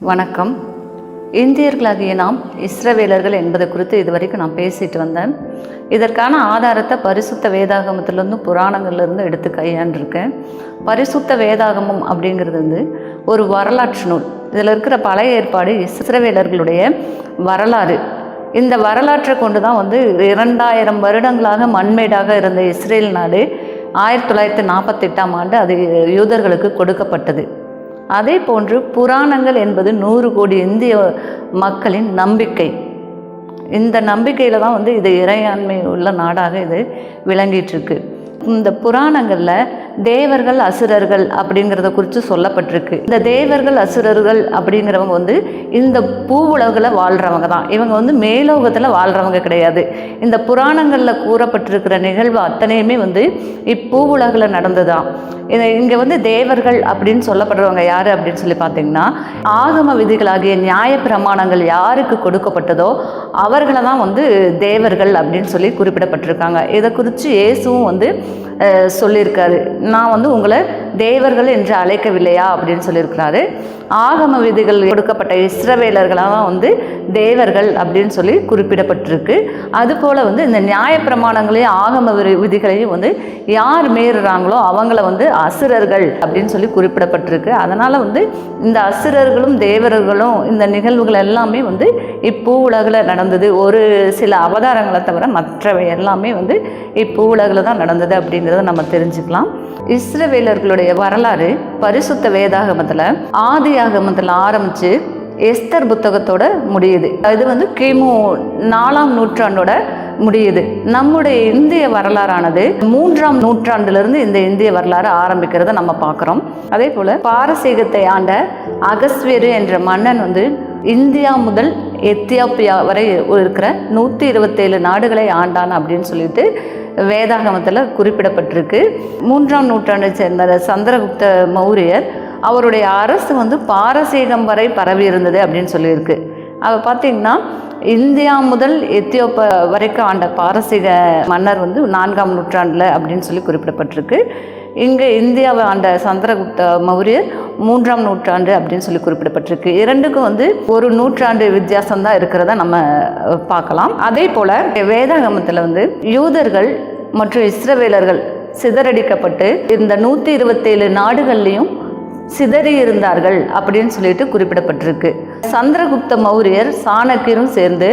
வணக்கம். இந்தியர்களாகிய நாம் இஸ்ரவேலர்கள் என்பதை குறித்து இதுவரைக்கும் நான் பேசிட்டு வந்தேன். இதற்கான ஆதாரத்தை பரிசுத்த வேதாகமத்திலிருந்து புராணங்கள்லேருந்து எடுத்து கையாண்டிருக்கேன். பரிசுத்த வேதாகமம் அப்படிங்கிறது ஒரு வரலாற்று நூல். இதில் இருக்கிற பழைய ஏற்பாடு இஸ்ரவேலர்களுடைய வரலாறு. இந்த வரலாற்றை கொண்டு தான் 2000 வருடங்களாக மண்மேடாக இருந்த இஸ்ரேல் நாடு 1948ஆம் ஆண்டு அது யூதர்களுக்கு கொடுக்கப்பட்டது. அதே போன்று புராணங்கள் என்பது 100 கோடி இந்திய மக்களின் நம்பிக்கை. இந்த நம்பிக்கையில் தான் இது இறையாண்மை உள்ள நாடாக இது விளங்கிட்டுருக்கு. இந்த புராணங்களில் தேவர்கள் அசுரர்கள் அப்படிங்கிறத குறித்து சொல்லப்பட்டிருக்கு. இந்த தேவர்கள் அசுரர்கள் அப்படிங்கிறவங்க இந்த பூவுலகில் வாழ்கிறவங்க தான். இவங்க மேலோகத்தில் வாழ்கிறவங்க கிடையாது. இந்த புராணங்களில் கூறப்பட்டிருக்கிற நிகழ்வு அத்தனையுமே இப்பூவுலகில் நடந்ததுதான். இங்கே தேவர்கள் அப்படின்னு சொல்லப்படுறவங்க யார் அப்படின்னு சொல்லி பார்த்தீங்கன்னா, ஆகம விதிகளாகிய நியாய பிரமாணங்கள் யாருக்கு கொடுக்கப்பட்டதோ அவர்களை தான் தேவர்கள் அப்படின்னு சொல்லி குறிப்பிடப்பட்டிருக்காங்க. இதை குறித்து இயேசுவும் சொல்லியிருக்காரு. நான் உங்களை தேவர்கள் என்று அழைக்கவில்லையா அப்படின்னு சொல்லியிருக்கிறாரு. ஆகம விதிகள் கொடுக்கப்பட்ட இஸ்ரவேலர்களாக தான் தேவர்கள் அப்படின்னு சொல்லி குறிப்பிடப்பட்டிருக்கு. அதுபோல் இந்த நியாய பிரமாணங்களையும் ஆகம விதிகளையும் யார் மீறுறாங்களோ அவங்கள அசுரர்கள் அப்படின்னு சொல்லி குறிப்பிடப்பட்டிருக்கு. அதனால் இந்த அசுரர்களும் தேவர்களும் இந்த நிகழ்வுகள் எல்லாமே இப்பூ உலகில் நடந்தது. ஒரு சில அவதாரங்களை தவிர மற்றவை எல்லாமே இப்பூ உலகில் தான் நடந்தது அப்படிங்கிறத நம்ம தெரிஞ்சுக்கலாம். இஸ்ரவேலர்களுடைய வரலாறு பரிசுத்த வேதாகமத்தில் ஆதியாகமத்தில் ஆரம்பித்து எஸ்தர் புத்தகத்தோட முடியுது. இது கிமு 4ஆம் நூற்றாண்டோட முடியுது. நம்முடைய இந்திய வரலாறானது 3ஆம் நூற்றாண்டிலிருந்து இந்த இந்திய வரலாறு ஆரம்பிக்கிறத நம்ம பார்க்குறோம். அதே போல் பாரசீகத்தை ஆண்ட அகஸ்வேரு என்ற மன்னன் இந்தியா முதல் எத்தியோப்பியா வரை இருக்கிற 127 நாடுகளை ஆண்டான் அப்படின்னு சொல்லிட்டு வேதாகமத்தில் குறிப்பிடப்பட்டிருக்கு. 3ஆம் நூற்றாண்டை சேர்ந்த சந்திரகுப்த மௌரியர் அவருடைய அரசு பாரசீகம் வரை பரவி இருந்தது அப்படின்னு சொல்லியிருக்கு. அதை பார்த்திங்கன்னா இந்தியா முதல் எத்தியோப்பியா வரைக்கும் ஆண்ட பாரசீக மன்னர் 4ஆம் நூற்றாண்டில் அப்படின்னு சொல்லி குறிப்பிடப்பட்டிருக்கு. இங்கே இந்தியாவை ஆண்ட சந்திரகுப்த மௌரியர் 3ஆம் நூற்றாண்டு அப்படின்னு சொல்லி குறிப்பிடப்பட்டிருக்கு. இரண்டுக்கும் ஒரு நூற்றாண்டு வித்தியாசம்தான் இருக்கிறத நம்ம பார்க்கலாம். அதே போல் வேதாகமத்தில் யூதர்கள் மற்றும் இஸ்ரவேலர்கள் சிதறடிக்கப்பட்டு இந்த 127 நாடுகள்லையும் சிதறி இருந்தார்கள் அப்படின்னு சொல்லிட்டு குறிப்பிடப்பட்டிருக்கு. சந்திரகுப்த மௌரியர் சாணக்கியரும் சேர்ந்து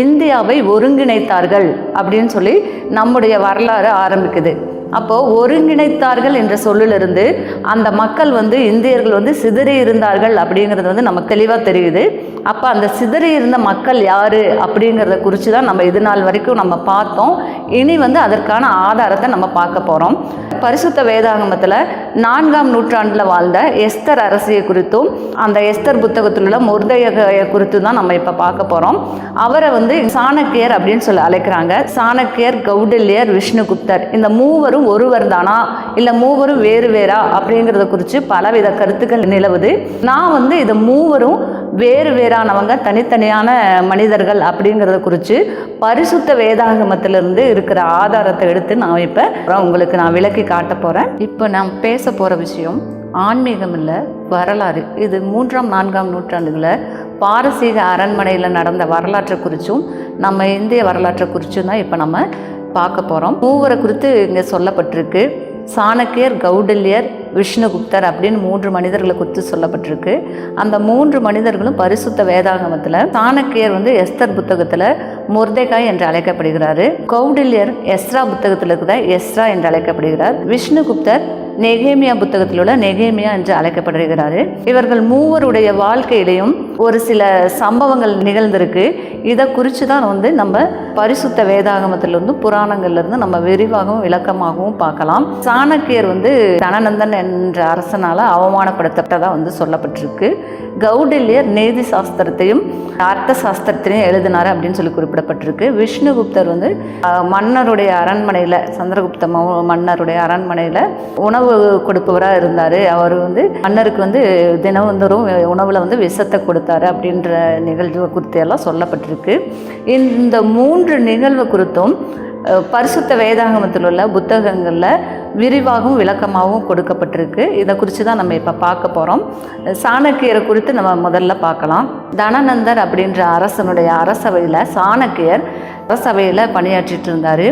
இந்தியாவை ஒருங்கிணைத்தார்கள் அப்படின்னு சொல்லி நம்முடைய வரலாறு ஆரம்பிக்குது. அப்போது ஒருங்கிணைத்தார்கள் என்ற சொல்லிலிருந்து அந்த மக்கள் இந்தியர்கள் சிதறி இருந்தார்கள் அப்படிங்கிறது நமக்கு தெளிவாக தெரியுது. அப்போ அந்த சிதறி இருந்த மக்கள் யார் அப்படிங்கிறத குறித்து தான் நம்ம இது நாள் வரைக்கும் நம்ம பார்த்தோம். இனி அதற்கான ஆதாரத்தை நம்ம பார்க்க போகிறோம். பரிசுத்த வேதாகமத்தில் 4ஆம் நூற்றாண்டில் வாழ்ந்த எஸ்தர் அரசியை குறித்தும் அந்த எஸ்தர் புத்தகத்தில் உள்ள மொர்தெகாயை குறித்தும் தான் நம்ம இப்போ பார்க்க போகிறோம். அவரை சாணக்கியர் அப்படின்னு சொல்லி அழைக்கிறாங்க. சாணக்கியர், கௌடில்யர், விஷ்ணுகுப்தர் இந்த மூவரும் ஒருவர் தானா இல்லை மூவரும் வேறு வேறா அப்படிங்கிறத குறித்து பலவித கருத்துக்கள் நிலவுது. நான் இது மூவரும் வேறு வேறானவங்க, தனித்தனியான மனிதர்கள் அப்படிங்கிறத குறித்து பரிசுத்த வேதாகமத்திலிருந்து இருக்கிற ஆதாரத்தை எடுத்து நான் இப்போ உங்களுக்கு நான் விளக்கி காட்ட போகிறேன். இப்போ நான் பேச போகிற விஷயம் ஆன்மீகம் இல்லை, வரலாறு. இது 3ஆம் 4ஆம் நூற்றாண்டுகளில் பாரசீக அரண்மனையில் நடந்த வரலாற்றை குறித்தும் நம்ம இந்திய வரலாற்றை குறித்தும் தான் இப்போ நம்ம பார்க்க போகிறோம். மூவரை குறித்து இங்கே சொல்லப்பட்டிருக்கு. சாணக்கியர், கௌடில்யர், விஷ்ணுகுப்தர் அப்படின்னு 3 மனிதர்களை குறித்து சொல்லப்பட்டிருக்கு. அந்த 3 மனிதர்களும் பரிசுத்த வேதாகமத்தில் சாணக்கியர் எஸ்தர் புத்தகத்தில் மொர்தெகாய் என்று அழைக்கப்படுகிறாரு. கௌடில்யர் எஸ்ரா புத்தகத்தில் இருக்கிற எஸ்ரா என்று அழைக்கப்படுகிறார். விஷ்ணுகுப்தர் நெகேமியா புத்தகத்தில் உள்ள நெகேமியா என்று அழைக்கப்படுகிறாரு. இவர்கள் மூவருடைய வாழ்க்கையிலையும் ஒரு சில சம்பவங்கள் நிகழ்ந்திருக்கு. இதை குறித்து தான் நம்ம பரிசுத்த வேதாகமத்திலிருந்து புராணங்கள்லேருந்து நம்ம விரிவாகவும் விளக்கமாகவும் பார்க்கலாம். சாணக்கியர் தனநந்தன் என்ற அரசனால் அவமானப்படுத்தப்பட்டதாக சொல்லப்பட்டிருக்கு. கௌடில்யர் நீதி சாஸ்திரத்தையும் அர்த்த சாஸ்திரத்தையும் எழுதினார் அப்படின்னு சொல்லி குறிப்பிடப்பட்டிருக்கு. விஷ்ணுகுப்தர் மன்னருடைய அரண்மனையில், சந்திரகுப்த மன்னருடைய அரண்மனையில் உணவு கொடுப்பவராக இருந்தார். அவர் மன்னருக்கு தினந்தோறும் உணவில் விஷத்தை கொடுத்தாரு அப்படின்ற நிகழ்வு குறித்து எல்லாம் சொல்லப்பட்டிருக்கு. இந்த 3 நிகழ்வு குறித்தும் பரிசுத்த வேதாகமத்தில் உள்ள புத்தகங்களில் விரிவாகவும் விளக்கமாகவும் கொடுக்கப்பட்டிருக்கு. இதை குறித்து தான் நம்ம இப்போ பார்க்க போகிறோம். சாணக்கியரை குறித்து நம்ம முதல்ல பார்க்கலாம். தனநந்தர் அப்படின்ற அரசனுடைய அரசவையில் சாணக்கியர் அரசவையில் பணியாற்றிட்டு இருந்தார்.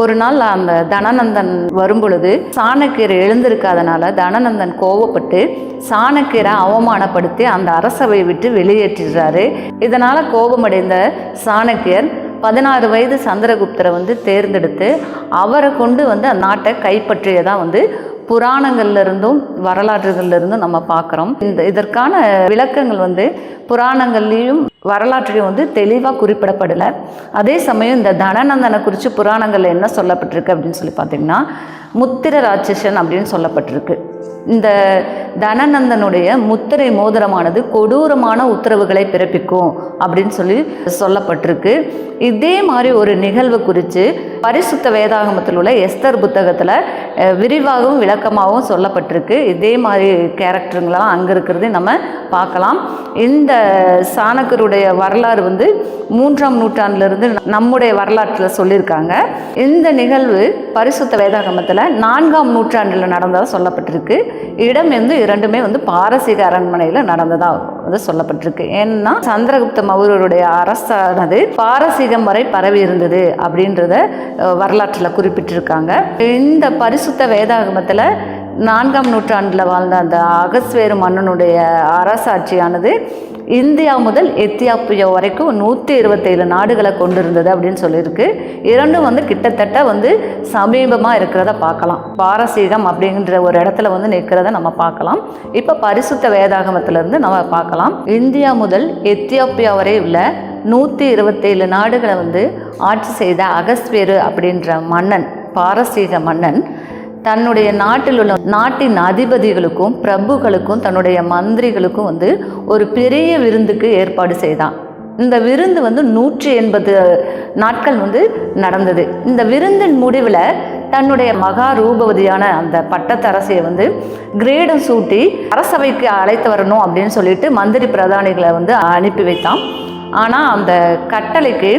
ஒரு நாள் அந்த தனநந்தன் வரும்பொழுது சாணக்கியர் எழுந்திருக்காதனால தனநந்தன் கோவப்பட்டு சாணக்கியரை அவமானப்படுத்தி அந்த அரசவையை விட்டு வெளியேற்றிடுறாரு. இதனால் கோபமடைந்த சாணக்கியர் 16 வயது சந்திரகுப்தரை தேர்ந்தெடுத்து அவரை கொண்டு அந்த நாட்டை கைப்பற்றியதான் புராணங்கள்ல இருந்தும் வரலாற்றுகள்ல இருந்தும் நம்ம பார்க்குறோம். இதற்கான விளக்கங்கள் புராணங்கள்லேயும் வரலாற்றிலையும் தெளிவாக குறிப்பிடப்படலை. அதே சமயம் இந்த தனநந்தனை குறித்து புராணங்களில் என்ன சொல்லப்பட்டிருக்கு அப்படின்னு சொல்லி பார்த்தீங்கன்னா, முத்திர ராட்சசன் அப்படின்னு சொல்லப்பட்டிருக்கு. இந்த தனநந்தனுடைய முத்திரை மோதிரமானது கொடூரமான உத்தரவுகளை பிறப்பிக்கும் அப்படின்னு சொல்லப்பட்டிருக்கு. இதே மாதிரி ஒரு நிகழ்வு குறித்து பரிசுத்த வேதாகமத்தில் உள்ள எஸ்தர் புத்தகத்தில் விரிவாகவும் விளக்கமாகவும் சொல்லப்பட்டிருக்கு. இதே மாதிரி கேரக்டருங்களாம் அங்கே இருக்கிறது நம்ம பார்க்கலாம். இந்த சாணக்கியருடைய வரலாறு 3ஆம் நூற்றாண்டிலிருந்து நம்முடைய வரலாற்றில் சொல்லியிருக்காங்க. இந்த நிகழ்வு பரிசுத்த வேதாகமத்தில் 4ஆம் நூற்றாண்டில் நடந்ததாக சொல்லப்பட்டிருக்கு. இடம் இரண்டுமே பாரசீக அரண்மனையில் நடந்ததாக சொல்லப்பட்டிருக்கு. ஏன்னா சந்திரகுப்த மௌரியருடைய அரசானது பாரசீகம் வரை பரவி இருந்தது அப்படின்றத வரலாற்றில் குறிப்பிட்டிருக்காங்க. இந்த பரிசுத்த வேதாகமத்தில் 4ஆம் நூற்றாண்டில் வாழ்ந்த அந்த அகஸ்வேரு மன்னனுடைய அரசாட்சியானது இந்தியா முதல் எத்தியோப்பியா வரைக்கும் 127 நாடுகளை கொண்டிருந்தது அப்படின்னு சொல்லியிருக்கு. இரண்டும் கிட்டத்தட்ட சமீபமாக இருக்கிறத பார்க்கலாம். பாரசீகம் அப்படிங்கிற ஒரு இடத்துல நிற்கிறத நம்ம பார்க்கலாம். இப்போ பரிசுத்த வேதாகமத்திலிருந்து நம்ம பார்க்கலாம். இந்தியா முதல் எத்தியோப்பியா வரை உள்ள 127 நாடுகளை ஆட்சி செய்த அகஸ்வேரு அப்படின்ற மன்னன், பாரசீக மன்னன், தன்னுடைய நாட்டில் உள்ள நாட்டின் அதிபதிகளுக்கும் பிரபுக்களுக்கும் தன்னுடைய மந்திரிகளுக்கும் ஒரு பெரிய விருந்துக்கு ஏற்பாடு செய்தான். இந்த விருந்து 180 நாட்கள் நடந்தது. இந்த விருந்தின் முடிவில் தன்னுடைய மகா ரூபவதியான அந்த பட்டத்தரசியை கிரீடம் சூட்டி அரசவைக்கு அழைத்து வரணும் அப்படின்னு சொல்லிட்டு மந்திரி பிரதானிகளை அனுப்பி வைத்தான். ஆனால் அந்த கட்டளைக்கு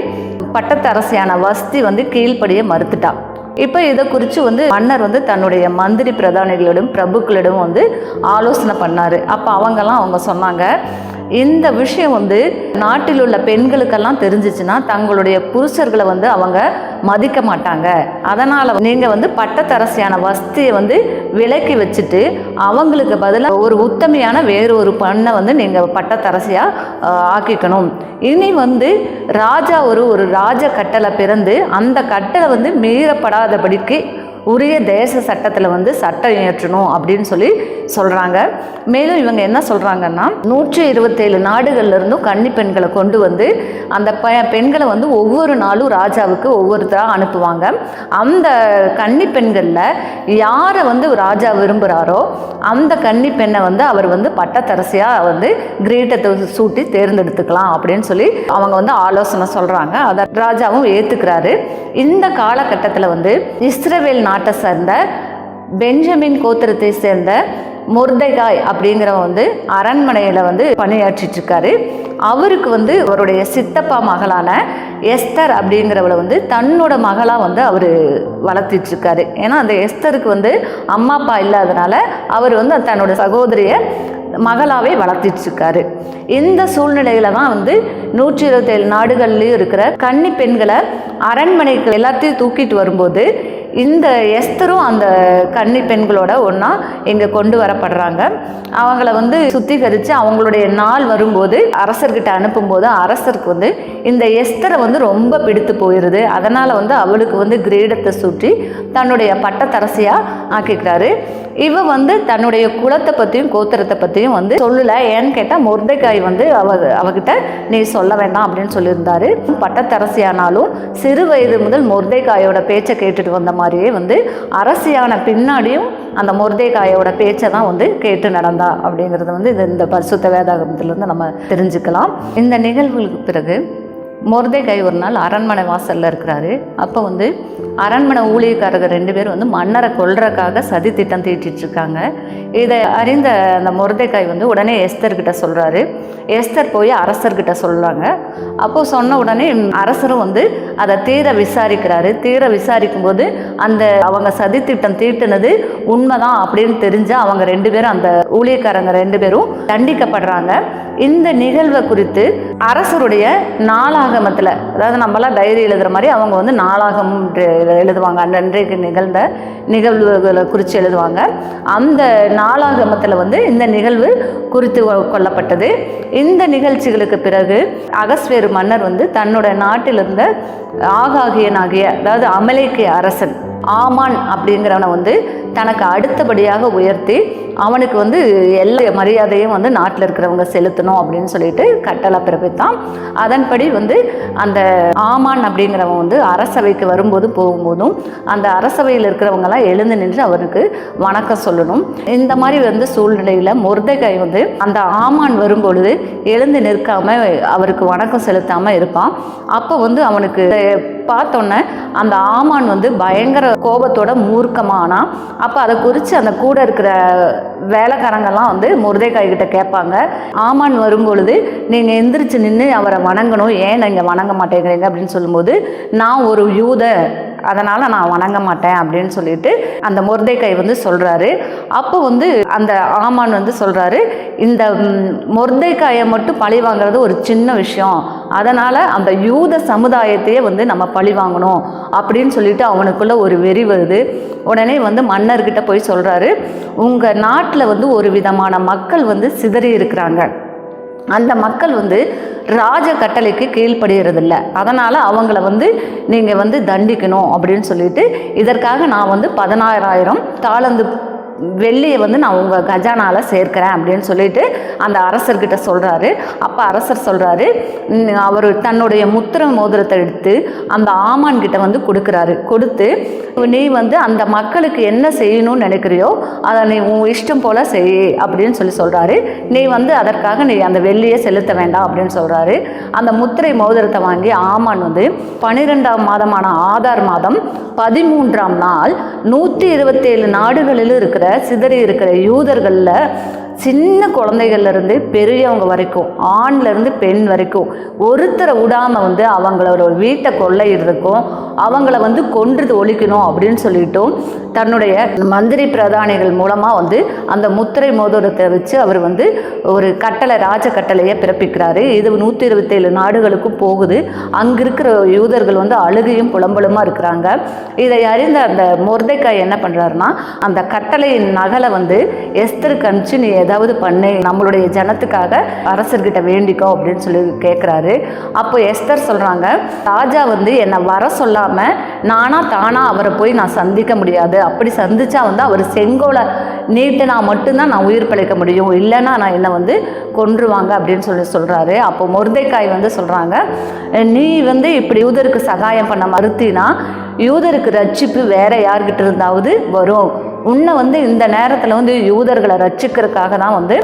பட்டத்தரசியான வஸ்தி கீழ்ப்படிய மறுத்துட்டான். இப்போ இதை குறித்து மன்னர் தன்னுடைய மந்திரி பிரதானிகளிடம் பிரபுக்களிடம் ஆலோசனை பண்ணார். அப்போ அவங்க சொன்னாங்க, இந்த விஷயம் நாட்டில் உள்ள பெண்களுக்கெல்லாம் தெரிஞ்சிச்சுன்னா தங்களுடைய புருஷர்களை அவங்க மதிக்க மாட்டாங்க. அதனால் நீங்கள் பட்டத்தரசியான வஸ்தியை விலக்கி வச்சுட்டு அவங்களுக்கு பதிலாக ஒரு உத்தமையான வேறு ஒரு பெண்ணை நீங்கள் பட்டத்தரசியாக ஆக்கிக்கணும். இனி ராஜா ஒரு ராஜ கட்டளை பிறந்து அந்த கட்டளை மீறப்படாதபடிக்கு உரிய தேச சட்டத்தில் சட்டம் இயற்றணும் அப்படின்னு சொல்கிறாங்க. மேலும் இவங்க என்ன சொல்கிறாங்கன்னா, 127 நாடுகள்லேருந்தும் கன்னி பெண்களை கொண்டு அந்த பெண்களை ஒவ்வொரு நாளும் ராஜாவுக்கு ஒவ்வொருத்தராக அனுப்புவாங்க. அந்த கன்னி பெண்களில் யாரை ராஜா விரும்புகிறாரோ அந்த கன்னி பெண்ணை அவர் பட்டத்தரசியாக கிரீட்டத்தை சூட்டி தேர்ந்தெடுத்துக்கலாம் அப்படின்னு அவங்க ஆலோசனை சொல்கிறாங்க. அதை ராஜாவும் ஏற்றுக்கிறாரு. இந்த காலகட்டத்தில் இஸ்ரவேல் நாட்டை சேர்ந்த பெஞ்சமின் கோத்திரத்தை சேர்ந்த மொர்தெகாய் அப்படிங்கிறவன் அரண்மனையில் பணியாற்றிட்டு இருக்காரு. அவருக்கு அவருடைய சித்தப்பா மகளான எஸ்தர் அப்படிங்கிறவளை தன்னோட மகளாக அவர் வளர்த்திட்ருக்காரு. ஏன்னா அந்த எஸ்தருக்கு அம்மா அப்பா இல்லாதனால அவர் தன்னோட சகோதரியை மகளாவே வளர்த்திட்ருக்காரு. இந்த சூழ்நிலையில தான் 127 நாடுகள்லேயும் இருக்கிற கன்னி பெண்களை அரண்மனைக்கு எல்லாத்தையும் தூக்கிட்டு வரும்போது இந்த எஸ்தரும் அந்த கன்னி பெண்களோட ஒன்றா இங்கே கொண்டு வரப்படுறாங்க. அவங்கள சுத்திகரித்து அவங்களுடைய நாள் வரும்போது அரசர்கிட்ட அனுப்பும்போது அரசருக்கு இந்த எஸ்தரை ரொம்ப பிடித்து போயிடுது. அதனால் அவளுக்கு கிரீடத்தை சூட்டி தன்னுடைய பட்டத்தரசியாக ஆக்கிக்கிறாரு. இவ தன்னுடைய குலத்தை பற்றியும் கோத்திரத்தை பற்றியும் சொல்லலை. ஏன்னு கேட்டால் மொர்தெகாய் அவகிட்ட நீ சொல்ல வேண்டாம் அப்படின்னு சொல்லியிருந்தாரு. பட்டத்தரசியானாலும் சிறு வயது முதல் மொர்தெகாயோட பேச்சை கேட்டுட்டு வந்த மாதிரியே அரசியான பின்னாடியும் அந்த மொர்தெகாயோட பேச்சை தான் கேட்டு நடந்தா அப்படிங்கிறது இந்த பரிசுத்த வேதாகமத்திலிருந்து நம்ம தெரிஞ்சுக்கலாம். இந்த நிகழ்வுகளுக்கு பிறகு மொர்தெகாய் ஒரு நாள் அரண்மனை வாசலில் இருக்கிறாரு. அப்போ அரண்மனை ஊழியக்காரர்கள் 2 பேர் மன்னரை கொல்றதுக்காக சதி திட்டம் தீட்டிட்டு இருக்காங்க. இதை அறிந்த அந்த மொர்தெகாய் வந்து உடனே எஸ்தர்கிட்ட சொல்கிறாரு. எஸ்தர் போய் அரசர்கிட்ட சொல்கிறாங்க. அப்போது சொன்ன உடனே அரசரும் வந்து அதை தீர விசாரிக்கிறாரு. தீர விசாரிக்கும்போது அந்த அவங்க சதித்திட்டம் தீட்டுனது உண்மைதான் அப்படின்னு தெரிஞ்சால் அவங்க 2 பேரும், அந்த ஊழியக்காரங்க 2 பேரும் தண்டிக்கப்படுறாங்க. இந்த நிகழ்வை குறித்து அரசருடைய நாளாகமத்தில், அதாவது நம்மளாம் டைரி எழுதுகிற மாதிரி அவங்க வந்து நாளாகம் எழுதுவாங்க. அன்றைக்கு நிகழ்ந்த நிகழ்வுகளை குறித்து எழுதுவாங்க. அந்த நாளாகமத்தில் வந்து இந்த நிகழ்வு குறித்து கொள்ளப்பட்டது. இந்த நிகழ்ச்சிகளுக்கு பிறகு அகஸ்வேரு மன்னர் வந்து தன்னோட நாட்டில் இருந்த ஆகாகியனாகிய, அதாவது அமலேக்கிய அரசன் ஆமான் அப்படிங்கிறவனை வந்து தனக்கு அடுத்தபடியாக உயர்த்தி அவனுக்கு வந்து எல்லா மரியாதையும் வந்து நாட்டில் இருக்கிறவங்க செலுத்தணும் அப்படின்னு சொல்லிட்டு கட்டளை பிறப்பித்தான். அதன்படி வந்து அந்த ஆமான் அப்படிங்கிறவன் வந்து அரசவைக்கு வரும்போது போகும்போதும் அந்த அரசவையில் இருக்கிறவங்கெல்லாம் எழுந்து நின்று அவருக்கு வணக்கம் சொல்லணும். இந்த மாதிரி வந்து சூழ்நிலையில் மொர்தெகாய் வந்து அந்த ஆமான் வரும்பொழுது எழுந்து நிற்காம அவருக்கு வணக்கம் செலுத்தாமல் இருப்பான். அப்போ வந்து அவனுக்கு பார்த்தோன்னே அந்த ஆமான் வந்து பயங்கர கோபத்தோட மூர்க்கமானான். அப்போ அதை குறித்து அந்த கூட இருக்கிற வேலைக்காரங்கெல்லாம் வந்து மொர்தெகாய் கிட்ட கேட்பாங்க. ஆமான் வரும்பொழுது நீங்கள் எந்திரிச்சு நின்று அவரை வணங்கணும், ஏன் நீங்கள் வணங்க மாட்டேங்கிறீங்க அப்படின்னு சொல்லும்போது, நான் ஒரு யூத, அதனால் நான் வணங்க மாட்டேன் அப்படின்னு சொல்லிட்டு அந்த மொர்தெகாய் வந்து சொல்கிறாரு. அப்போ வந்து அந்த ஆமான் வந்து சொல்கிறாரு, இந்த மொர்தெகாயை மட்டும் பழி வாங்குறது ஒரு சின்ன விஷயம், அதனால் அந்த யூத சமுதாயத்தையே வந்து நம்ம பழி வாங்கணும் அப்படின்னு சொல்லிட்டு அவனுக்குள்ள ஒரு வெறி வருது. உடனே வந்து மன்னர்கிட்ட போய் சொல்கிறாரு, உங்கள் நாட்டில் வந்து ஒரு விதமான மக்கள் வந்து சிதறி இருக்கிறாங்க. அந்த மக்கள் வந்து ராஜ கட்டளைக்கு கீழ்ப்படுகிறதில்ல, அதனால் அவங்கள வந்து நீங்கள் வந்து தண்டிக்கணும் அப்படின்னு சொல்லிட்டு, இதற்காக நான் வந்து 16,000 தாலந்து வெள்ளியை வந்து நான் உங்கள் கஜானாவில் சேர்க்கிறேன் அப்படின்னு சொல்லிட்டு அந்த அரசர்கிட்ட சொல்கிறாரு. அப்போ அரசர் சொல்கிறாரு, அவர் தன்னுடைய முத்திரை மோதிரத்தை எடுத்து அந்த ஆமான் கிட்ட வந்து கொடுக்குறாரு. கொடுத்து, நீ வந்து அந்த மக்களுக்கு என்ன செய்யணும்னு நினைக்கிறியோ அதை நீ உன் இஷ்டம் போல் செய் அப்படின்னு சொல்கிறாரு. நீ வந்து அதற்காக நீ அந்த வெள்ளியை செலுத்த வேண்டாம் அப்படின்னு சொல்கிறாரு. அந்த முத்திரை மோதிரத்தை வாங்கி ஆமான் வந்து 12ஆம் மாதமான ஆதார் மாதம் 13ஆம் நாள் 127 நாடுகளில் இருக்கிற சிதறி இருக்கிற யூதர்களில் சின்ன குழந்தைகள்லேருந்து பெரியவங்க வரைக்கும், ஆண்லேருந்து பெண் வரைக்கும் ஒருத்தரை விடாமல் வந்து அவங்களோட வீட்டை கொள்ளையிடுறதுக்கும் அவங்கள வந்து கொன்றது ஒழிக்கணும் அப்படின்னு சொல்லிட்டும் தன்னுடைய மந்திரி பிரதானிகள் மூலமாக வந்து அந்த முத்திரை மோதிரத்தை வச்சு அவர் வந்து ஒரு கட்டளை, ராஜ கட்டளையை பிறப்பிக்கிறாரு. இது 127 நாடுகளுக்கும் போகுது. அங்கே இருக்கிற யூதர்கள் வந்து அழுகையும் புலம்பலுமாக இருக்கிறாங்க. இதை அறிந்த அந்த மொர்தெகாய் என்ன பண்ணுறாருன்னா, அந்த கட்டளையின் நகலை வந்து எஸ்தருக்கு அனுப்பிச்சு, நீ ஏதாவது பண்ணு, நம்மளுடைய ஜனத்துக்காக அரசர்கிட்ட வேண்டிக்கோ அப்படின்னு சொல்லி கேட்குறாரு. அப்போ எஸ்தர் சொல்கிறாங்க, ராஜா வந்து என்னை வர சொல்லாமல் தானாக அவரை போய் நான் சந்திக்க முடியாது, அப்படி சந்திச்சா வந்து அவர் செங்கோலை நீட்டினா மட்டும்தான் நான் உயிர் பிழைக்க முடியும், இல்லைன்னா நான் என்னை வந்து கொன்றுவாங்க அப்படின்னு சொல்கிறாரு. அப்போ மொர்தெகாய் வந்து சொல்கிறாங்க, நீ வந்து இப்படி யூதருக்கு சகாயம் பண்ண மறுத்தினா யூதருக்கு ரட்சிப்பு வேற யார்கிட்ட இருந்தாவது வரும். உன்னை வந்து இந்த நேரத்தில் வந்து யூதர்களை ரட்சிக்கிறதுக்காக தான் வந்து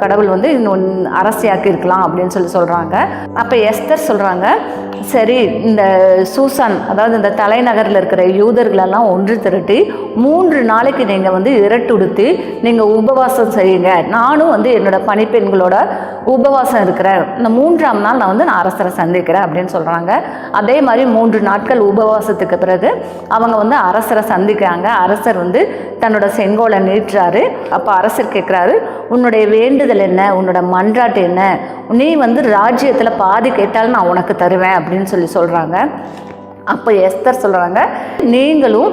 கடவுள் வந்து அரசியாக்கி இருக்கலாம் அப்படின்னு சொல்கிறாங்க. அப்போ எஸ்தர் சொல்கிறாங்க, சரி, இந்த சூசான், அதாவது இந்த தலைநகரில் இருக்கிற யூதர்களெல்லாம் ஒன்று திரட்டி 3 நாளைக்கு நீங்கள் வந்து இரட்டுடுத்தி நீங்கள் உபவாசம் செய்யுங்க, நானும் வந்து என்னோடய பணிப்பெண்களோட உபவாசம் இருக்கிறேன், இந்த 3ஆம் நாள் நான் வந்து அரசரை சந்திக்கிறேன் அப்படின்னு சொல்கிறாங்க. அதே மாதிரி 3 நாட்கள் உபவாசத்துக்கு பிறகு அவங்க வந்து அரசரை சந்திக்கிறாங்க. அரசர் வந்து தன்னோட செங்கோலை நீட்டுறாரு. அப்போ அரசர் கேட்குறாரு, உன்னுடைய வேண்டுதல் என்ன, உன்னோட மன்றாட்டு என்ன, நீ வந்து ராஜ்யத்தில் பாதி கேட்டாலும் நான் உனக்கு தருவேன் அப்படின்னு சொல்கிறாங்க. அப்போ எஸ்தர் சொல்கிறாங்க, நீங்களும்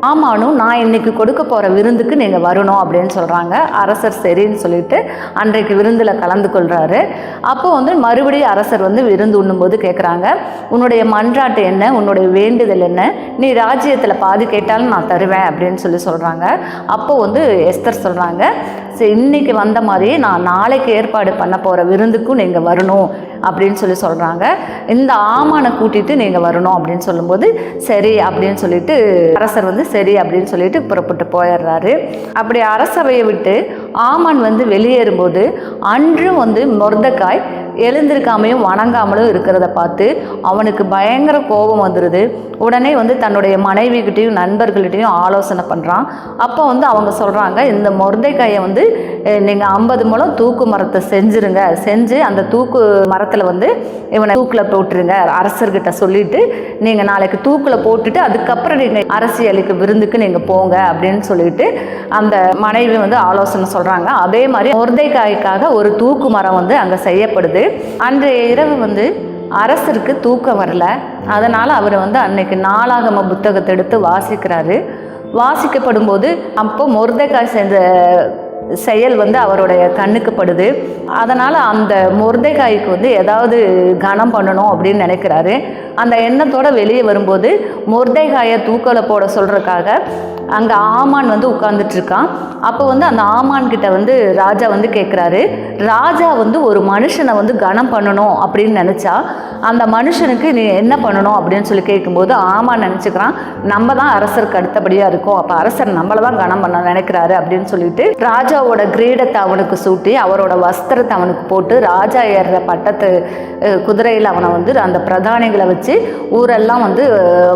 ஆமானும் நான் இன்னைக்கு கொடுக்க போகிற விருந்துக்கு நீங்கள் வரணும் அப்படின்னு சொல்கிறாங்க. அரசர் சரின்னு சொல்லிட்டு அன்றைக்கு விருந்தில் கலந்து கொள்கிறாரு. அப்போ வந்து மறுபடியும் அரசர் வந்து விருந்து உண்ணும்போது கேட்குறாங்க, உன்னுடைய மன்றாட்டு என்ன, உன்னுடைய வேண்டுதல் என்ன, நீ ராஜ்யத்தில் பாதி கேட்டாலும் நான் தருவேன் அப்படின்னு சொல்கிறாங்க. அப்போ வந்து எஸ்தர் சொல்கிறாங்க, சரி, இன்னைக்கு வந்த மாதிரியே நான் நாளைக்கு ஏற்பாடு பண்ண போகிற விருந்துக்கும் நீங்கள் வரணும் அப்படின்னு சொல்கிறாங்க. இந்த ஆமானை கூட்டிகிட்டு நீங்கள் வரணும் அப்படின்னு சொல்லும்போது சரி அப்படின்னு சொல்லிட்டு அரசர் வந்து சரி அப்படின்னு சொல்லிட்டு புறப்பட்டு போயிடுறாரு. அப்படி அரசவையை விட்டு ஆமான் வந்து வெளியேறும்போது அன்றும் வந்து மொர்தெகாய் எழுந்திருக்காமையும் வணங்காமலும் இருக்கிறத பார்த்து அவனுக்கு பயங்கர கோபம் வந்துடுது. உடனே வந்து தன்னுடைய மனைவிகிட்டையும் நண்பர்கள்கிட்டையும் ஆலோசனை பண்ணுறான். அப்போ வந்து அவங்க சொல்கிறாங்க, இந்த மொர்தெகாயை வந்து நீங்கள் 50 முழம் தூக்கு மரத்தை செஞ்சுருங்க, செஞ்சு அந்த தூக்கு மரத்தில் வந்து இவனை தூக்கில் போட்டுருங்க, அரசர்கிட்ட சொல்லிவிட்டு நீங்கள் நாளைக்கு தூக்கில் போட்டுட்டு அதுக்கப்புறம் நீங்கள் அரசியலுக்கு விருந்துக்கு நீங்கள் போங்க அப்படின்னு சொல்லிட்டு அந்த மனைவி வந்து ஆலோசனை சொல்கிறாங்க. அதே மாதிரி மொர்தெகாய்க்காக ஒரு தூக்கு மரம் வந்து அங்கே செய்யப்படுது. அன்றைய இரவு வந்து அரசருக்கு தூக்கம் வரல. அதனால் அவர் வந்து அன்னைக்கு நாளாகம புத்தகத்தை எடுத்து வாசிக்கிறாரு. வாசிக்கப்படும் போது அப்போ மொர்தெகாய் செஞ்ச செயல் வந்து அவருடைய கண்ணுக்கு படுது. அதனால் அந்த மொர்தெகாய்க்கு வந்து ஏதாவது கனம் பண்ணணும் அப்படின்னு நினைக்கிறாரு. அந்த எண்ணத்தோடு வெளியே வரும்போது மொர்தெகாயை தூக்கலை போட சொல்கிறதுக்காக அங்கே ஆமான் வந்து உட்கார்ந்துட்டுருக்கான். அப்போ வந்து அந்த ஆமான் கிட்ட வந்து ராஜா வந்து கேட்குறாரு, ராஜா வந்து ஒரு மனுஷனை வந்து கனம் பண்ணணும் அப்படின்னு நினச்சா அந்த மனுஷனுக்கு நீ என்ன பண்ணணும் அப்படின்னு சொல்லி கேட்கும்போது ஆமான் நினச்சிக்கிறான், நம்ம தான் அரசருக்கு அடுத்தபடியாக இருக்கோம், அப்போ அரசர் நம்மளை தான் கனம் பண்ண நினைக்கிறாரு அப்படின்னு சொல்லிட்டு ராஜாவோட கிரீடத்தை அவனுக்கு சூட்டி அவரோட வஸ்திரத்தை அவனுக்கு போட்டு ராஜா ஏறுற பட்டத்து குதிரையில் அவனை வந்து அந்த பிரதானிகளை வச்சு ஊரெல்லாம் வந்து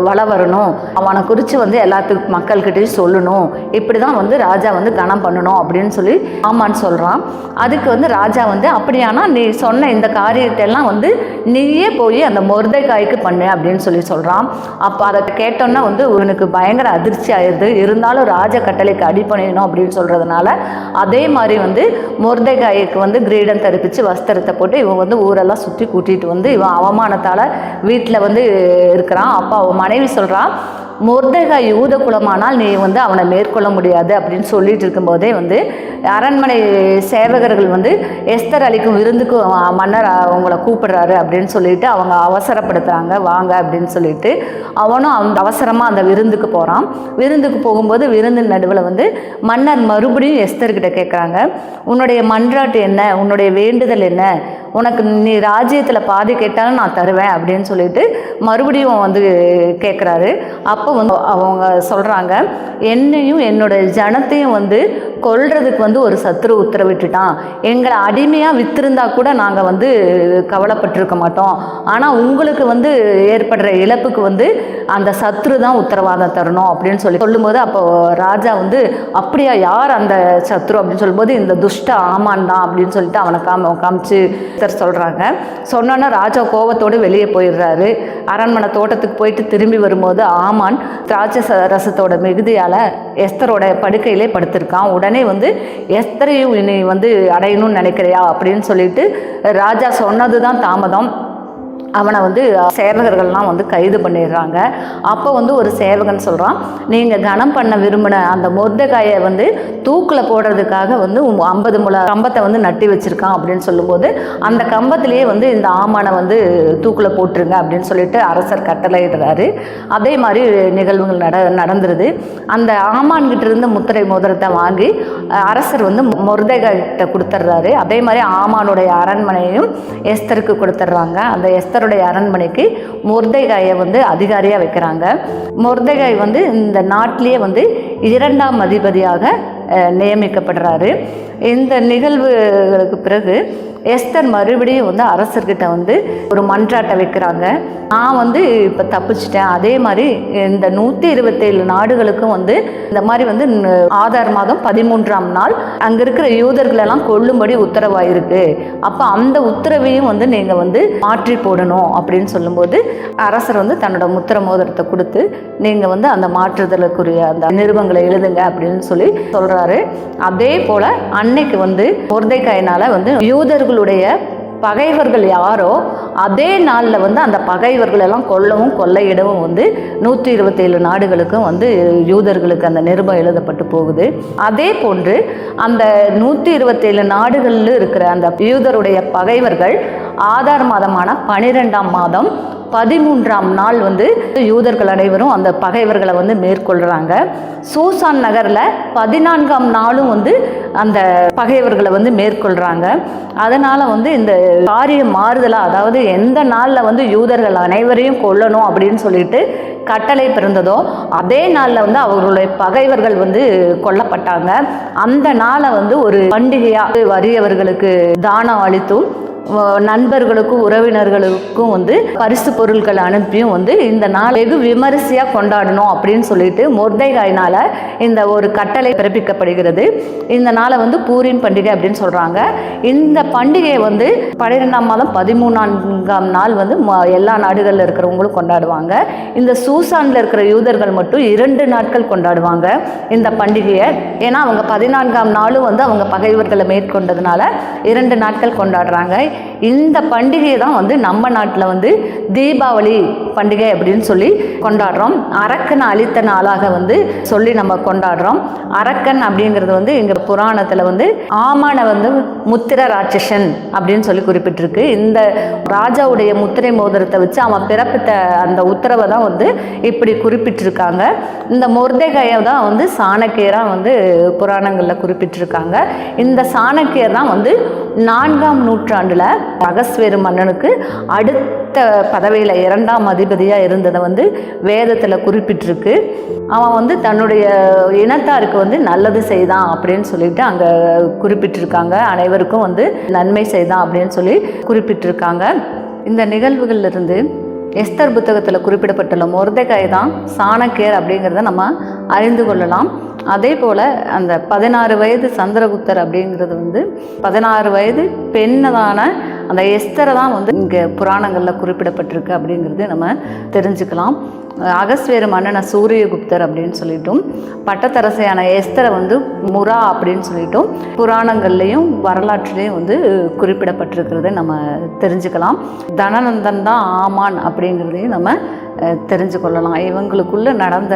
வள வரணும், அவனை குறித்து வந்து எல்லாத்துக்கும் மக்கள்கிட்டையும் சொல்லணும், இப்படி தான் வந்து ராஜா வந்து கனம் பண்ணணும் அப்படின்னு சொல்லி ஆமான்னு சொல்கிறான். அதுக்கு வந்து ராஜா வந்து அப்படியானா நீ சொன்ன இந்த காரியத்தை எல்லாம் வந்து நீயே போய் அந்த மொர்தெகாய்க்கு பண்ணு அப்படின்னு சொல்லி சொல்கிறான். அப்போ அதை கேட்டோன்னா வந்து இவனுக்கு பயங்கர அதிர்ச்சி ஆயிடுது. இருந்தாலும் ராஜ கட்டளைக்கு அடிப்பணியணும் அப்படின்னு சொல்கிறதுனால அதே மாதிரி வந்து மொர்தெகாய்க்கு வந்து கிரீடம் தரிப்பித்து வஸ்திரத்தை போட்டு இவன் வந்து ஊரெல்லாம் சுற்றி கூட்டிகிட்டு வந்து இவன் அவமானத்தால் வீட்டில் வந்து இருக்கிறான். அப்போ அவன் மனைவி சொல்கிறான், மொர்தெகாய் யூத குலமானால் நீ வந்து அவனை மேற்கொள்ள முடியாது அப்படின்னு சொல்லிட்டு இருக்கும்போதே வந்து அரண்மனை சேவகர்கள் வந்து எஸ்தர் அளிக்கும் விருந்துக்கு மன்னர் அவங்கள கூப்பிடுறாரு அப்படின்னு சொல்லிட்டு அவங்க அவசரப்படுத்துகிறாங்க, வாங்க அப்படின்னு சொல்லிட்டு அவனும் அந்த அவசரமாக அந்த விருந்துக்கு போகிறான். விருந்துக்கு போகும்போது விருந்து நடுவில் வந்து மன்னர் மறுபடியும் எஸ்தர்கிட்ட கேட்குறாங்க, உன்னுடைய மன்றாட்டு என்ன, உன்னுடைய வேண்டுதல் என்ன, உனக்கு நீ ராஜ்யத்தில் பாதி கேட்டாலும் நான் தருவேன் அப்படின்னு சொல்லிட்டு மறுபடியும் வந்து கேட்குறாரு. அப்போ வந்து அவங்க சொல்கிறாங்க, என்னையும் என்னோட ஜனத்தையும் வந்து கொல்றதுக்கு வந்து ஒரு சத்துரு உத்தரவிட்டுட்டான், எங்களை அடிமையாக வித்திருந்தா கூட நாங்கள் வந்து கவலைப்பட்டிருக்க மாட்டோம், ஆனால் உங்களுக்கு வந்து ஏற்படுற இழப்புக்கு வந்து அந்த சத்ரு தான் உத்தரவாதம் தரணும் அப்படின்னு சொல்லும்போது அப்போ ராஜா வந்து அப்படியா, யார் அந்த சத்ரு அப்படின்னு சொல்லும்போது இந்த துஷ்ட ஆமான் தான் அப்படின்னு சொல்லிட்டு அவனை காமிச்சு சொல்கிறாங்க. சொன்னோன்னா ராஜா கோபத்தோடு வெளியே போயிடுறாரு. அரண்மனை தோட்டத்துக்கு போயிட்டு திரும்பி வரும்போது ஆமான் திராட்சை ரசத்தோட மிகுதியால் எஸ்தரோட படுக்கையிலே படுத்திருக்கான். உடனே வந்து எஸ்தரையும் நீ வந்து அடையணும்னு நினைக்கிறியா அப்படின்னு சொல்லிட்டு ராஜா சொன்னது தான் தாமதம். அவனை வந்து சேவகர்கள்லாம் வந்து கைது பண்ணிடுறாங்க. அப்போ வந்து ஒரு சேவகன் சொல்கிறான், நீங்கள் கனம் பண்ண விரும்பின அந்த மொர்தெகாயை வந்து தூக்கில் போடுறதுக்காக வந்து 50 முழ கம்பத்தை வந்து நட்டி வச்சுருக்கான் அப்படின்னு சொல்லும்போது அந்த கம்பத்திலேயே வந்து இந்த ஆமானை வந்து தூக்கில் போட்டுருங்க அப்படின்னு சொல்லிட்டு அரசர் கட்டளையிடுறாரு. அதே மாதிரி நிகழ்வுகள் நடந்துருது. அந்த ஆமான்கிட்ட இருந்து முத்திரை மோதிரத்தை வாங்கி அரசர் வந்து மொர்தெகாய்கிட்ட கொடுத்துட்றாரு. அதே மாதிரி ஆமானுடைய அரண்மனையும் எஸ்தருக்கு கொடுத்துட்றாங்க. அந்த எஸ்தருடைய அரண்மனைக்கு மொர்தெகாயை வந்து அதிகாரியாக வைக்கிறாங்க. மொர்தெகாய் வந்து இந்த நாட்டிலேயே வந்து 2ஆம் அதிபதியாக நியமிக்கப்படுறாரு. இந்த நிகழ்வுகளுக்கு பிறகு எஸ்தர் மறுபடியும் வந்து அரசர்கிட்ட வந்து ஒரு மன்றாட்டை வைக்கிறாங்க, நான் வந்து இப்போ தப்பிச்சிட்டேன், அதே மாதிரி இந்த 127 நாடுகளுக்கும் வந்து இந்த மாதிரி வந்து ஆதார் மாதம் 13ஆம் நாள் அங்கே இருக்கிற யூதர்களெல்லாம் கொல்லும்படி உத்தரவாயிருக்கு, அப்போ அந்த உத்தரவையும் வந்து நீங்கள் வந்து மாற்றி போடணும் அப்படின்னு சொல்லும்போது அரசர் வந்து தன்னோட முத்திர மோதிரத்தை கொடுத்து நீங்கள் வந்து அந்த மாற்றுதலுக்குரிய அந்த நிருபங்களை எழுதுங்க அப்படின்னு சொல்லி சொல்கிறாரு. அதே போல் அன்னைக்கு வந்து மொர்தெகாயினால் வந்து யூதர்களுடைய பகைவர்கள் யாரோ அதே நாளில் வந்து அந்த பகைவர்கள் எல்லாம் கொல்லவும் கொள்ளையிடவும் வந்து 127 நாடுகளுக்கும் வந்து யூதர்களுக்கு அந்த நிருபம் எழுதப்பட்டு போகுது. அதே போன்று அந்த 127 நாடுகளில் இருக்கிற அந்த யூதருடைய பகைவர்கள் ஆதார் மாதமான 12ஆம் மாதம் 13ஆம் நாள் வந்து யூதர்கள் அனைவரும் அந்த பகைவர்களை வந்து மேற்கொள்கிறாங்க. சூசான் நகரில் 14ஆம் நாளும் வந்து அந்த பகைவர்களை வந்து மேற்கொள்கிறாங்க. அதனால் வந்து இந்த காரியம் மாறுதலாக, அதாவது எந்த நாளில் வந்து யூதர்கள் அனைவரையும் கொல்லணும் அப்படின்னு சொல்லிட்டு கட்டளை பிறந்ததோ அதே நாளில் வந்து அவர்களுடைய பகைவர்கள் வந்து கொல்லப்பட்டாங்க. அந்த நாளை வந்து ஒரு பண்டிகையாக வறியவர்களுக்கு தானம் அளித்தும் நண்பர்களுக்கும் உறவினர்களுக்கும் வந்து பரிசு பொருட்கள் அனுப்பியும் வந்து இந்த நாள் வெகு விமரிசையாக கொண்டாடணும் அப்படின்னு சொல்லிட்டு மொர்தெகாயினால் இந்த ஒரு கட்டளை பிறப்பிக்கப்படுகிறது. இந்த நாளை வந்து பூரீம் பண்டிகை அப்படின்னு சொல்கிறாங்க. இந்த பண்டிகையை வந்து 12ஆம் மாதம் 13ஆம் நாள் வந்து எல்லா நாடுகளில் இருக்கிறவங்களும் கொண்டாடுவாங்க. இந்த சூசானில் இருக்கிற யூதர்கள் மட்டும் 2 நாட்கள் கொண்டாடுவாங்க இந்த பண்டிகையை. ஏன்னா அவங்க 14ஆம் நாளும் வந்து அவங்க பகைவர்களை மேற்கொண்டதுனால 2 நாட்கள் கொண்டாடுறாங்க. இந்த பண்டிகையை தான் வந்து நம்ம நாட்டில் வந்து தீபாவளி பண்டிகை அப்படின்னு சொல்லி கொண்டாடுறோம். அரக்கனை அழித்த நாளாக வந்து சொல்லி நம்ம கொண்டாடுறோம். அரக்கன் அப்படிங்கிறது வந்து எங்கள் புராணத்தில் வந்து ஆமான வந்து முத்திர ராட்சசன் அப்படின்னு சொல்லி குறிப்பிட்டிருக்கு. இந்த ராஜாவுடைய முத்திரை மோதிரத்தை வச்சு அவன் பிறப்பித்த அந்த உத்தரவை தான் வந்து இப்படி குறிப்பிட்டிருக்காங்க. இந்த மொர்தெகாயை தான் வந்து சாணக்கியராக வந்து புராணங்களில் குறிப்பிட்டிருக்காங்க. இந்த சாணக்கியர் தான் வந்து 4ஆம் நூற்றாண்டில் அகஸ்வேரு மன்னனுக்கு அடுத்த பதவியில் 2ஆம் அதிபதியாக இருந்ததை வந்து வேதத்தில் குறிப்பிட்டிருக்கு. அவன் வந்து தன்னுடைய இனத்தாருக்கு வந்து நல்லது செய்தான் அப்படின்னு சொல்லிட்டு அங்கே குறிப்பிட்டிருக்காங்க. அனைவருக்கும் வந்து நன்மை செய்தான் அப்படின்னு சொல்லி குறிப்பிட்டிருக்காங்க. இந்த நிகழ்வுகளிலிருந்து எஸ்தர் புத்தகத்தில் குறிப்பிடப்பட்டுள்ள மொர்தெகாய் தான் சாணக்கியர் அப்படிங்கிறத நம்ம அறிந்து கொள்ளலாம். அதே போல் அந்த 16 வயது சந்திரகுப்தர் அப்படிங்கிறது வந்து 16 வயது பெண்ணதான அந்த எஸ்தரை தான் வந்து இங்கே புராணங்களில் குறிப்பிடப்பட்டிருக்கு அப்படிங்கிறது நம்ம தெரிஞ்சுக்கலாம். அகஸ்வேரு மன்னனை சூரியகுப்தர் அப்படின்னு சொல்லிட்டும், பட்டத்தரசையான எஸ்தரை வந்து முரா அப்படின்னு சொல்லிட்டும் புராணங்கள்லேயும் வரலாற்றுலேயும் வந்து குறிப்பிடப்பட்டிருக்கிறத நம்ம தெரிஞ்சுக்கலாம். தனநந்தன் தான் ஆமான் அப்படிங்கிறதையும் நம்ம தெரிஞ்சு கொள்ளலாம். இவங்களுக்குள்ளே நடந்த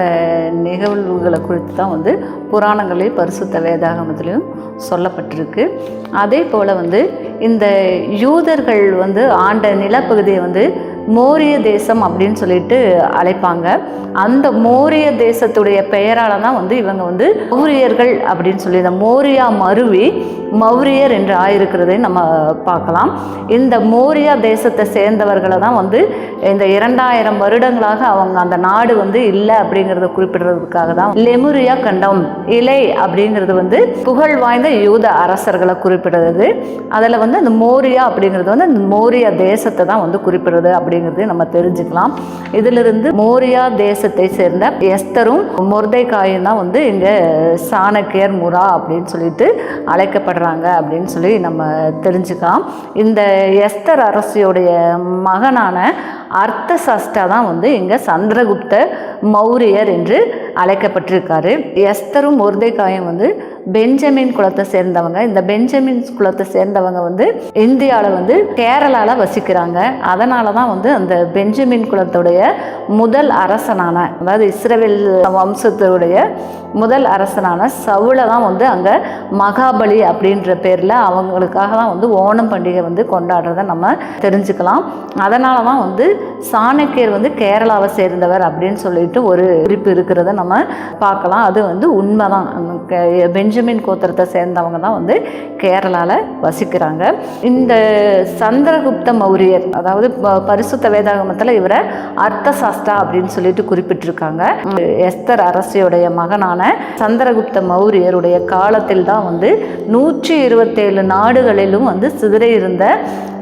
நிகழ்வுகளை குறித்து தான் வந்து புராணங்களையும் பரிசுத்த வேதாகமத்திலையும் சொல்லப்பட்டிருக்கு. அதே போல் வந்து இந்த யூதர்கள் வந்து ஆண்ட நிலப்பகுதியை வந்து மோரிய தேசம் அப்படின்னு சொல்லிட்டு அழைப்பாங்க. அந்த மோரிய தேசத்துடைய பெயரால் தான் வந்து இவங்க வந்து மௌரியர்கள் அப்படின்னு சொல்லி இந்த மோரியா மருவி மௌரியர் என்று ஆயிருக்கிறதை நம்ம பார்க்கலாம். இந்த மோரியா தேசத்தை சேர்ந்தவர்களை தான் வந்து இந்த 2000 வருடங்களாக அவங்க அந்த நாடு வந்து இல்லை அப்படிங்கிறத குறிப்பிடுறதுக்காக தான் லெமுரியா கண்டம் இலை அப்படிங்கிறது வந்து புகழ் வாய்ந்த யூத அரசர்களை குறிப்பிடுறது. அதில் வந்து அந்த மோரியா அப்படிங்கிறது வந்து அந்த மோரியா தேசத்தை தான் வந்து குறிப்பிடுறது அப்படிங்கிறது நம்ம தெரிஞ்சுக்கலாம். இதிலிருந்து மோரியா தேசத்தை சேர்ந்த எஸ்தரும் மொர்தெகாயும் தான் வந்து இங்கே சாணக்கியர் முரா அப்படின்னு சொல்லிட்டு அழைக்கப்படுறாங்க அப்படின்னு சொல்லி நம்ம தெரிஞ்சுக்கலாம். இந்த எஸ்தர் அரசியுடைய மகனான அர்த்தசஷ்டா தான் வந்து இங்கே சந்திரகுப்த மௌரியர் என்று அழைக்கப்பட்டிருக்காரு. எஸ்தரும் மொர்தெகாயும் வந்து பெஞ்சமின் குலத்தை சேர்ந்தவங்க. இந்த பெஞ்சமின் குலத்தை சேர்ந்தவங்க வந்து இந்தியாவில் வந்து கேரளாவில் வசிக்கிறாங்க. அதனால தான் வந்து அந்த பெஞ்சமின் குலத்துடைய முதல் அரசனான, அதாவது இஸ்ரவேல் வம்சத்துடைய முதல் அரசனான சவுலை தான் வந்து அங்கே மகாபலி அப்படின்ற பேரில் அவங்களுக்காக தான் வந்து ஓணம் பண்டிகை வந்து கொண்டாடுறத நம்ம தெரிஞ்சுக்கலாம். அதனால தான் வந்து சாணக்கியர் வந்து கேரளாவை சேர்ந்தவர் அப்படின்னு சொல்லிட்டு ஒரு குறிப்பு இருக்கிறத நம்ம பார்க்கலாம். அது வந்து உண்மைதான். பெஞ்சமின் கோத்திரத்தை சேர்ந்தவங்க தான் வந்து கேரளாவில் வசிக்கிறாங்க. இந்த சந்திரகுப்த மௌரியர், அதாவது பரிசுத்த வேதாகமத்தில் இவரை அர்த்தசாஸ்டா அப்படின்னு சொல்லிட்டு குறிப்பிட்டிருக்காங்க. எஸ்தர் அரசியுடைய மகனான சந்திரகுப்த மௌரியருடைய காலத்தில் தான் வந்து 127 நாடுகளிலும் வந்து சிதறி இருந்த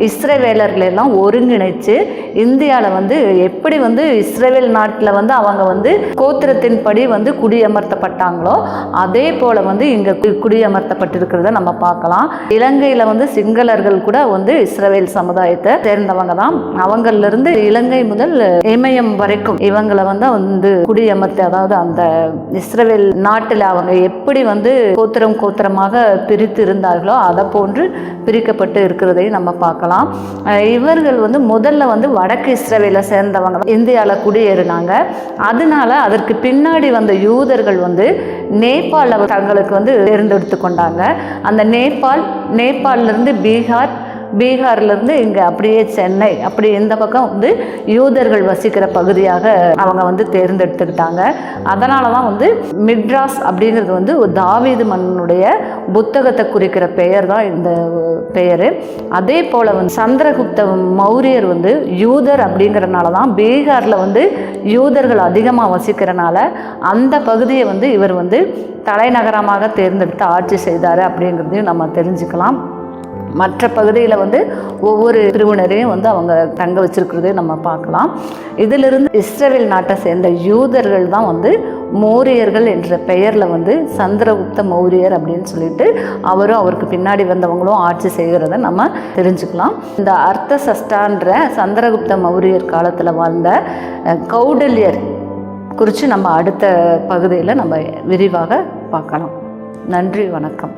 இஸ்ரவேலர்களெல்லாம் ஒருங்கிணைச்சு இந்தியாவில் வந்து எப்படி வந்து இஸ்ரவேல் நாட்டில் வந்து அவங்க வந்து கோத்திரத்தின்படி வந்து குடியமர்த்தப்பட்டாங்களோ அதே போல் வந்து இங்கே குடியமர்த்தப்பட்டிருக்கிறத நம்ம பார்க்கலாம். இலங்கையில் வந்து சிங்களர்கள் கூட வந்து இஸ்ரவேல் சமுதாயத்தை சேர்ந்தவங்க தான். அவங்களிலிருந்து இலங்கை முதல் இமயம் வரைக்கும் இவங்களை வந்து குடியமர்த்தி, அதாவது அந்த இஸ்ரவேல் நாட்டில் அவங்க எப்படி வந்து கோத்திரமாக பிரித்து இருந்தார்களோ அதை போன்று பிரிக்கப்பட்டு இருக்கிறதையும் நம்ம பார்க்கலாம். இவர்கள் வந்து முதல்ல வந்து வடக்கு இஸ்ரவேலை சேர்ந்தவங்க இந்தியாவில் குடியேறினாங்க. அதனால அதற்கு பின்னாடி வந்த யூதர்கள் வந்து நேபாளில் தங்களுக்கு வந்து தேர்ந்தெடுத்து கொண்டாங்க. அந்த நேபாளிலிருந்து பீகார்லேருந்து இங்கே அப்படியே சென்னை, அப்படி இந்த பக்கம் வந்து யூதர்கள் வசிக்கிற பகுதியாக அவங்க வந்து தேர்ந்தெடுத்துக்கிட்டாங்க. அதனால தான் வந்து மிட்ராஸ் அப்படிங்கிறது வந்து ஒரு தாவீது மன்னனுடைய புத்தகத்தை குறிக்கிற பெயர் தான் இந்த பெயர். அதே போல் வந்து சந்திரகுப்த மௌரியர் வந்து யூதர் அப்படிங்கிறனால தான் பீகாரில் வந்து யூதர்கள் அதிகமாக வசிக்கிறனால அந்த பகுதியை வந்து இவர் வந்து தலைநகரமாக தேர்ந்தெடுத்து ஆட்சி செய்தார் அப்படிங்கிறதையும் நம்ம தெரிஞ்சுக்கலாம். மற்ற பகுதியில் வந்து ஒவ்வொரு பிரிவினரையும் வந்து அவங்க தங்க வச்சிருக்கிறதே நம்ம பார்க்கலாம். இதிலிருந்து இஸ்ரவேல் நாட்டை சேர்ந்த யூதர்கள் தான் வந்து மௌரியர்கள் என்ற பெயரில் வந்து சந்திரகுப்த மௌரியர் அப்படின்னு சொல்லிட்டு அவரும் அவருக்கு பின்னாடி வந்தவங்களும் ஆட்சி செய்கிறத நம்ம தெரிஞ்சுக்கலாம். இந்த அர்த்த சஷ்டான்ற சந்திரகுப்த மௌரியர் காலத்தில் வாழ்ந்த கௌடல்யர் குறித்து நம்ம அடுத்த பகுதியில் நம்ம விரிவாக பார்க்கலாம். நன்றி, வணக்கம்.